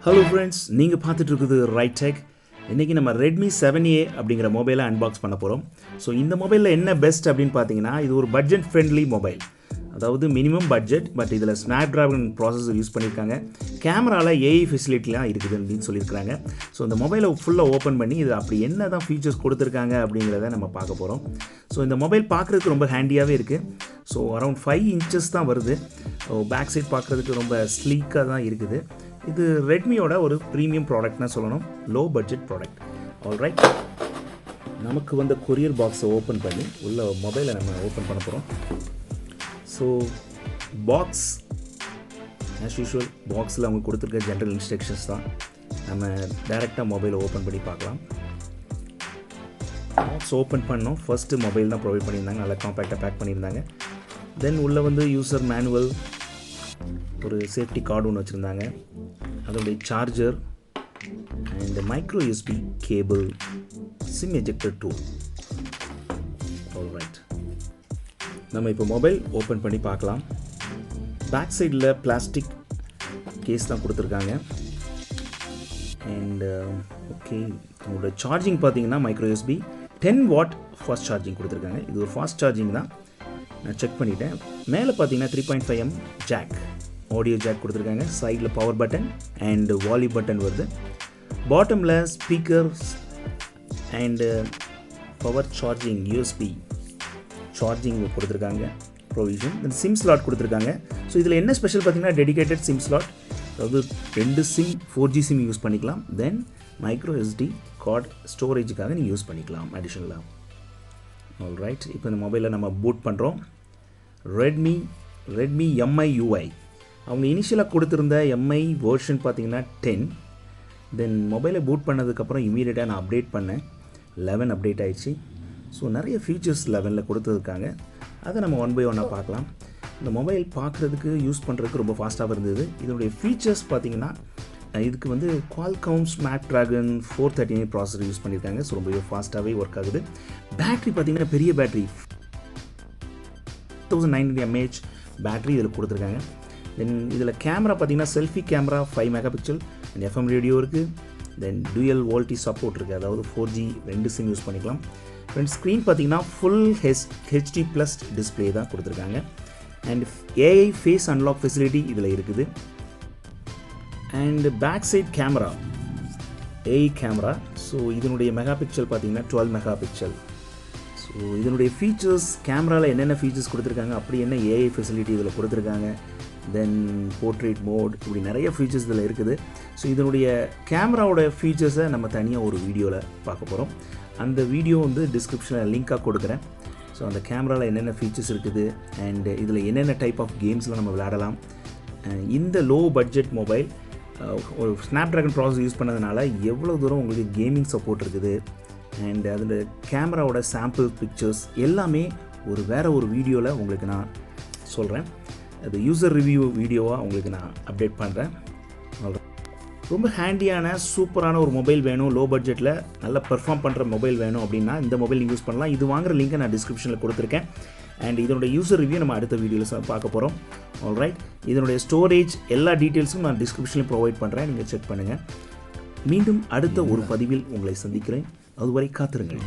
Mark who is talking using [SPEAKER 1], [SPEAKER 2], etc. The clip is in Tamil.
[SPEAKER 1] ஹலோ ஃப்ரெண்ட்ஸ், நீங்கள் பார்த்துட்டு இருக்குது ரைட் டெக். இன்றைக்கி நம்ம ரெட்மி 7A அப்படிங்கிற மொபைலை அன்பாக்ஸ் பண்ண போகிறோம். ஸோ இந்த மொபைலில் என்ன பெஸ்ட் அப்படின்னு பார்த்தீங்கன்னா, இது ஒரு பட்ஜெட் ஃப்ரெண்ட்லி மொபைல். அதாவது மினிமம் பட்ஜெட், பட் இதில் ஸ்னாப் டிராகன் ப்ராசஸர் யூஸ் பண்ணியிருக்காங்க. கேமராவில் ஏஐ ஃபெசிலிட்டிலாம் இருக்குது அப்படின்னு சொல்லியிருக்காங்க. ஸோ இந்த மொபைலை ஃபுல்லாக ஓப்பன் பண்ணி இது அப்படி என்ன தான் ஃபீச்சர்ஸ் கொடுத்துருக்காங்க அப்படிங்கிறத நம்ம பார்க்க போகிறோம். ஸோ இந்த மொபைல் பார்க்குறதுக்கு ரொம்ப ஹேண்டியாகவே இருக்குது. ஸோ அரௌண்ட் 5 inches தான் வருது. பேக் சைட் பார்க்குறதுக்கு ரொம்ப ஸ்லீக்காக தான் இருக்குது. இது ரெட்மியோட ஒரு ப்ரீமியம் ப்ராடக்ட்னா சொல்லணும், லோ பட்ஜெட் ப்ராடக்ட். ஆல்ரைட், நமக்கு வந்த கொரியர் பாக்ஸை ஓப்பன் பண்ணி உள்ள மொபைலை நம்ம ஓப்பன் பண்ண போகிறோம். ஸோ பாக்ஸ் ஆஸ் யூஷுவல் பாக்ஸில் அவங்க கொடுத்துருக்க ஜென்ரல் இன்ஸ்ட்ரக்ஷன்ஸ் தான். நம்ம டைரெக்டாக மொபைலை ஓப்பன் பண்ணி பார்க்கலாம். பாக்ஸ் ஓப்பன் பண்ணோம். ஃபஸ்ட்டு மொபைல் தான் ப்ரொவைட் பண்ணியிருந்தாங்க, நல்லா காம்பேக்டாக பேக் பண்ணியிருந்தாங்க. தென் உள்ளே வந்து யூசர் மேனுவல், ஒரு சேஃப்டி கார்டு ஒன்று வச்சுருந்தாங்க, அதோடைய charger and micro USB cable, sim ejector tool. Alright, நம்ம இப்போ மொபைல் ஓப்பன் பண்ணி பார்க்கலாம். பேக் சைடில் பிளாஸ்டிக் கேஸ் தான் கொடுத்துருக்காங்க. அண்ட் ஓகே, உங்களோட சார்ஜிங் பார்த்தீங்கன்னா micro USB 10 watt fast charging கொடுத்துருக்காங்க. இது ஒரு ஃபாஸ்ட் சார்ஜிங் தான், நான் செக் பண்ணிட்டேன். மேலே பார்த்தீங்கன்னா 3.5mm ஜாக், ஆடியோ ஜாக் கொடுத்துருக்காங்க. சைடில் power button and volume button வருது. பாட்டமில் speakers and power charging USB charging கொடுத்துருக்காங்க ப்ரொவிஷன். தென் சிம் ஸ்லாட் கொடுத்துருக்காங்க. ஸோ இதில் என்ன ஸ்பெஷல் பார்த்தீங்கன்னா, டெடிகேட்டட் சிம் ஸ்லாட், அதாவது 2 சிம் 4G சிம் யூஸ் பண்ணிக்கலாம். தென் மைக்ரோ எஸ்டி கார்டு ஸ்டோரேஜுக்காக நீங்கள் யூஸ் பண்ணிக்கலாம் அடிஷ்னலாக. ஆல்ரைட், இப்போ இந்த மொபைலை நம்ம பூட் பண்ணுறோம். ரெட்மி எம்ஐ யூஐ, அவங்க இனிஷியலாக கொடுத்துருந்த எம்ஐ வேர்ஷன் பார்த்தீங்கன்னா 10. தென் மொபைலை பூட் பண்ணதுக்கப்புறம் இமீடியட்டாக நான் அப்டேட் பண்ணேன். 11 அப்டேட் ஆகிடுச்சு. ஸோ நிறைய ஃபீச்சர்ஸ் 11 கொடுத்துருக்காங்க. அதை நம்ம 1 by 1 பார்க்கலாம். இந்த மொபைல் பார்க்குறதுக்கு யூஸ் பண்ணுறதுக்கு ரொம்ப ஃபாஸ்ட்டாக இருந்தது. இதனுடைய ஃபீச்சர்ஸ் பார்த்தீங்கன்னா, இதுக்கு வந்து Qualcomm snap dragon 439 processor use பண்ணியிருக்காங்க. ஸோ ரொம்ப ஃபாஸ்ட்டாகவே ஒர்க் ஆகுது. பேட்ரி பார்த்தீங்கன்னா பெரிய பேட்ரி, 1900 mAh பேட்ரி இதில் கொடுத்துருக்காங்க. தென் இதில் கேமரா பார்த்தீங்கன்னா selfie camera 5 MP and FM radio இருக்குது. தென் டூயல் வோல்டி சப்போர்ட் இருக்குது, அதாவது 4G 2 சிம் யூஸ் பண்ணிக்கலாம். ஃப்ரண்ட் ஸ்க்ரீன் பார்த்தீங்கன்னா ஃபுல் HD+ டிஸ்பிளே தான் கொடுத்துருக்காங்க. And AI face unlock facility இதில் இருக்குது. And back side camera AI camera. So இதனுடைய மெகாபிக்சல் பார்த்தீங்கன்னா 12 MP. ஸோ இதனுடைய ஃபீச்சர்ஸ், கேமராவில் என்னென்ன ஃபீச்சர்ஸ் கொடுத்துருக்காங்க, அப்படி என்ன ஏஐ ஃபெசிலிட்டி இதில் கொடுத்துருக்காங்க, தென் போர்ட்ரேட் மோட், இப்படி நிறைய ஃபீச்சர்ஸ் இதில் இருக்குது. ஸோ இதனுடைய கேமராவோட ஃபீச்சர்ஸை நம்ம தனியாக ஒரு வீடியோவில் பார்க்க போகிறோம். அந்த வீடியோ வந்து டிஸ்கிரிப்ஷனில் லிங்காக கொடுக்குறேன். ஸோ அந்த கேமராவில் என்னென்ன ஃபீச்சர்ஸ் இருக்குது அண்ட் இதில் என்னென்ன டைப் ஆஃப் கேம்ஸில் நம்ம விளையாடலாம். இந்த லோ பட்ஜெட் மொபைல் ஒரு ஸ்னாப் டிராகன் ப்ராசஸ் யூஸ் பண்ணதுனால எவ்வளோ தூரம் உங்களுக்கு கேமிங் சப்போர்ட் இருக்குது அண்ட் அதில் கேமராவோட சாம்பிள் பிக்சர்ஸ் எல்லாமே வேறு ஒரு வீடியோவில் உங்களுக்கு நான் சொல்கிறேன். அது யூசர் ரிவ்யூ வீடியோவாக உங்களுக்கு நான் அப்டேட் பண்ணுறேன். ரொம்ப ஹேண்டியான சூப்பரான ஒரு மொபைல் வேணும், லோ பட்ஜெட்டில் நல்லா பெர்ஃபார்ம் பண்ணுற மொபைல் வேணும் அப்படின்னா இந்த மொபைல் நீங்கள் யூஸ் பண்ணலாம். இது வாங்குகிற லிங்கை நான் டிஸ்கிரிப்ஷனில் கொடுத்துருக்கேன். அண்ட் இதனுடைய யூசர் ரிவ்யூ நம்ம அடுத்த வீடியோவில் பார்க்க போகிறோம். ஆல்ரைட், இதனுடைய ஸ்டோரேஜ் எல்லா டீட்டெயில்ஸும் நான் டிஸ்கிரிப்ஷனில் ப்ரொவைட் பண்ணுறேன், நீங்கள் செக் பண்ணுங்கள். மீண்டும் அடுத்த ஒரு பதிவில் உங்களை சந்திக்கிறேன். அதுவரை காத்திருங்கள்.